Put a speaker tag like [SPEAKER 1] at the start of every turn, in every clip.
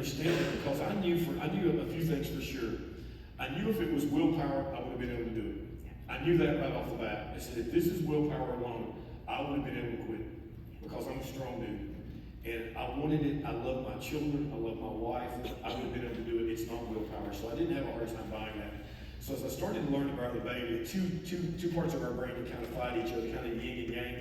[SPEAKER 1] understand it because I knew a few things for sure. I knew if it was willpower, I would have been able to do it. I knew that right off the bat. I said, if this is willpower alone, I would have been able to quit because I'm a strong dude. And I wanted it. I love my children. I love my wife. I would have been able to do it. It's not willpower. So I didn't have a hard time buying that. So as I started to learn about the baby, two parts of our brain that kind of fight each other, kind of yin and yang.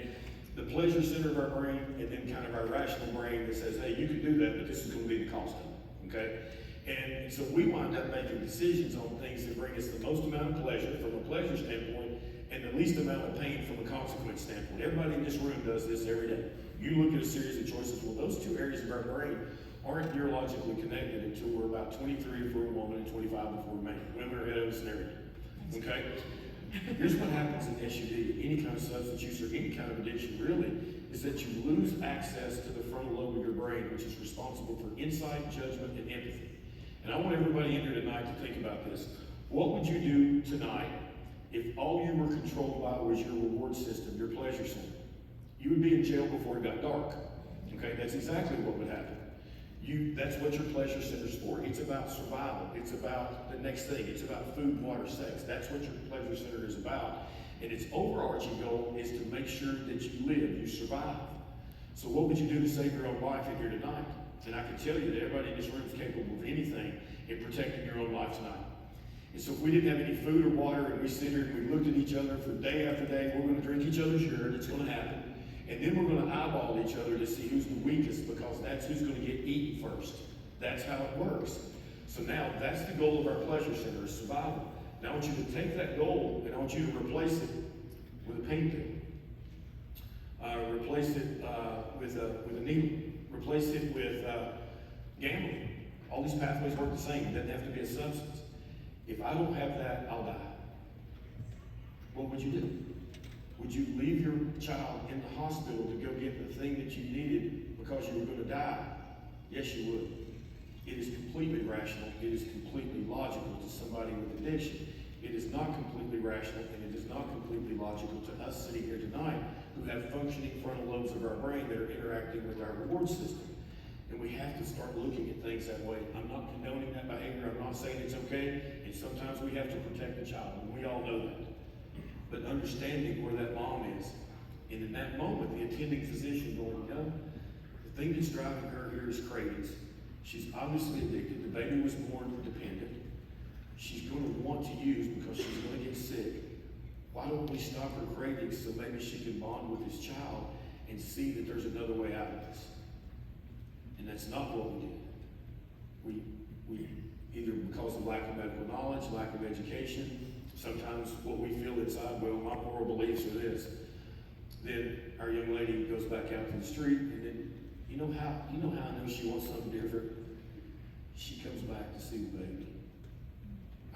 [SPEAKER 1] The pleasure center of our brain, and then kind of our rational brain that says, hey, you can do that, but this is going to be the cost of it, okay? And so we wind up making decisions on things that bring us the most amount of pleasure from a pleasure standpoint and the least amount of pain from a consequence standpoint. Everybody in this room does this every day. You look at a series of choices, well, those two areas of our brain aren't neurologically connected until we're about 23 if we're a woman and 25 if we're a man. Women are ahead of us in everything, okay? Here's what happens in SUD, any kind of substance use or any kind of addiction really, is that you lose access to the frontal lobe of your brain, which is responsible for insight, judgment, and empathy. And I want everybody in here tonight to think about this. What would you do tonight if all you were controlled by was your reward system, your pleasure center? You would be in jail before it got dark. Okay, that's exactly what would happen. That's what your pleasure center is for. It's about survival. It's about the next thing. It's about food, water, sex. That's what your pleasure center is about. And its overarching goal is to make sure that you live, you survive. So what would you do to save your own life in here tonight? And I can tell you that everybody in this room is capable of anything in protecting your own life tonight. And so if we didn't have any food or water and we sit here and we looked at each other for day after day, we're going to drink each other's urine. It's going to happen. And then we're going to eyeball each other to see who's the weakest because that's who's going to get eaten first. That's how it works. So now that's the goal of our pleasure center, is survival. Now I want you to take that goal and I want you to replace it with a pain pill. Replace it with a needle. Replace it with gambling. All these pathways work the same. It doesn't have to be a substance. If I don't have that, I'll die. What would you do? Would you leave your child in the hospital to go get the thing that you needed because you were going to die? Yes, you would. It is completely rational. It is completely logical to somebody with addiction. It is not completely rational, and it is not completely logical to us sitting here tonight who have functioning frontal lobes of our brain that are interacting with our reward system. And we have to start looking at things that way. I'm not condoning that behavior. I'm not saying it's okay. And sometimes we have to protect the child, and we all know that. But understanding where that mom is, and in that moment, the attending physician going, the thing that's driving her here is cravings. She's obviously addicted. The baby was born dependent. She's going to want to use because she's going to get sick. Why don't we stop her cravings so maybe she can bond with this child and see that there's another way out of this? And that's not what we did. We either because of lack of medical knowledge, lack of education, sometimes what we feel inside, well, my moral beliefs are this. Then our young lady goes back out to the street, and then you know how I know she wants something different? She comes back to see the baby.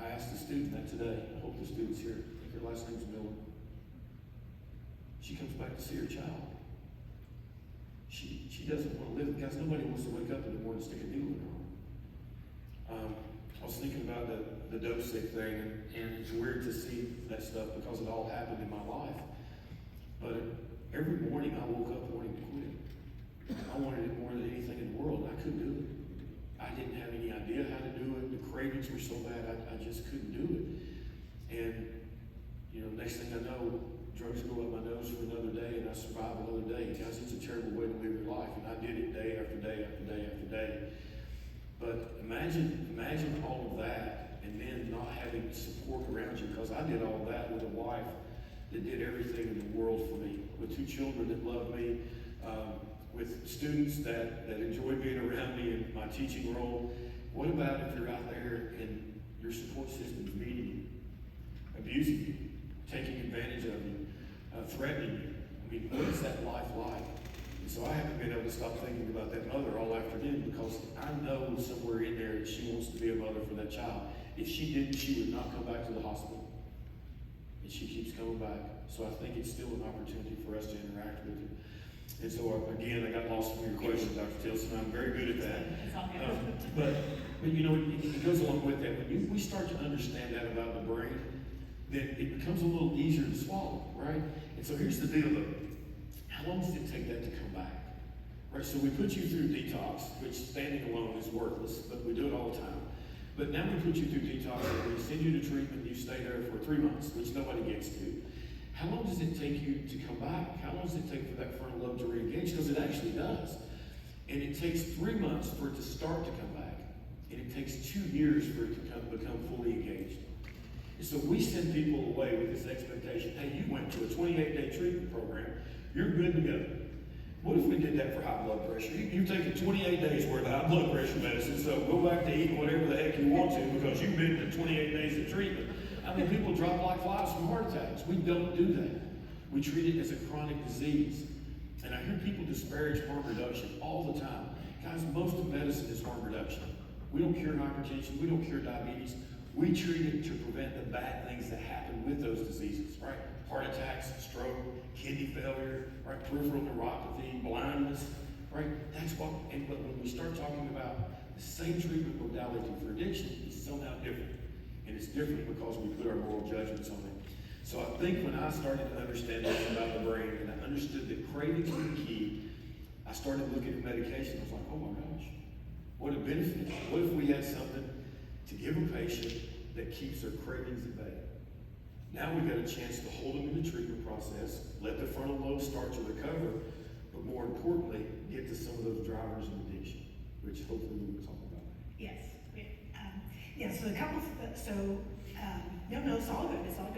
[SPEAKER 1] I asked the student that today. I hope the student's here. I think her last name's Miller. She comes back to see her child. She doesn't want to live. Guys, nobody wants to wake up in the morning and stick a needle in her arm. I was thinking about the dope stick thing, and it's weird to see that stuff because it all happened in my life. But every morning I woke up wanting to quit. I wanted it more than anything in the world. I couldn't do it. I didn't have any idea how to do it. The cravings were so bad, I just couldn't do it. And, next thing I know, drugs go up my nose for another day, and I survive another day. Guys, it's a terrible way to live your life, and I did it day after day after day after day. But imagine all of that, and then not having support around you, because I did all of that with a wife that did everything in the world for me, with 2 children that loved me, with students that enjoyed being around me in my teaching role. What about if you're out there and your support system is beating you, abusing you, taking advantage of you, threatening you? I mean, what is that life like? And so I haven't been able to stop thinking about that mother all afternoon, because I know somewhere in there that she wants to be a mother for that child. If she didn't, she would not come back to the hospital. And she keeps coming back. So I think it's still an opportunity for us to interact with her. And so again, I got lost from your question, Dr. Tilson. I'm very good at that. But it goes along with that. When we start to understand that about the brain, then it becomes a little easier to swallow, right? And so here's the deal, though. How long does it take that to come back, Right, so we put you through detox, which standing alone is worthless, but we do it all the time. But now we put you through detox and we send you to treatment, you stay there for 3 months, which nobody gets to. How long does it take you to come back? How long does it take for that frontal lobe to re-engage? Because it actually does. And it takes 3 months for it to start to come back. And it takes 2 years for it to become fully engaged. And so we send people away with this expectation, hey, you went to a 28-day treatment program, you're good to go. What if we did that for high blood pressure? You've taken 28 days worth of high blood pressure medicine, so go back to eating whatever the heck you want to because you've been to 28 days of treatment. I mean, people drop like flies from heart attacks. We don't do that. We treat it as a chronic disease. And I hear people disparage harm reduction all the time. Guys, most of medicine is harm reduction. We don't cure hypertension. We don't cure diabetes. We treat it to prevent the bad things that happen with those diseases, right? Heart attacks, stroke, kidney failure, right? Peripheral neuropathy, blindness, right? That's what, but when we start talking about the same treatment modality for addiction, it's somehow different. And it's different because we put our moral judgments on it. So I think when I started to understand this about the brain and I understood that cravings were the key, I started looking at medication. I was like, oh my gosh, what a benefit. What if we had something to give a patient that keeps their cravings at bay? Now we've got a chance to hold them in the treatment process, let the frontal lobe start to recover, but more importantly, get to some of those drivers of addiction, which hopefully we will talk about.
[SPEAKER 2] Yes. Yeah, so a couple, no, it's all good, it's all good.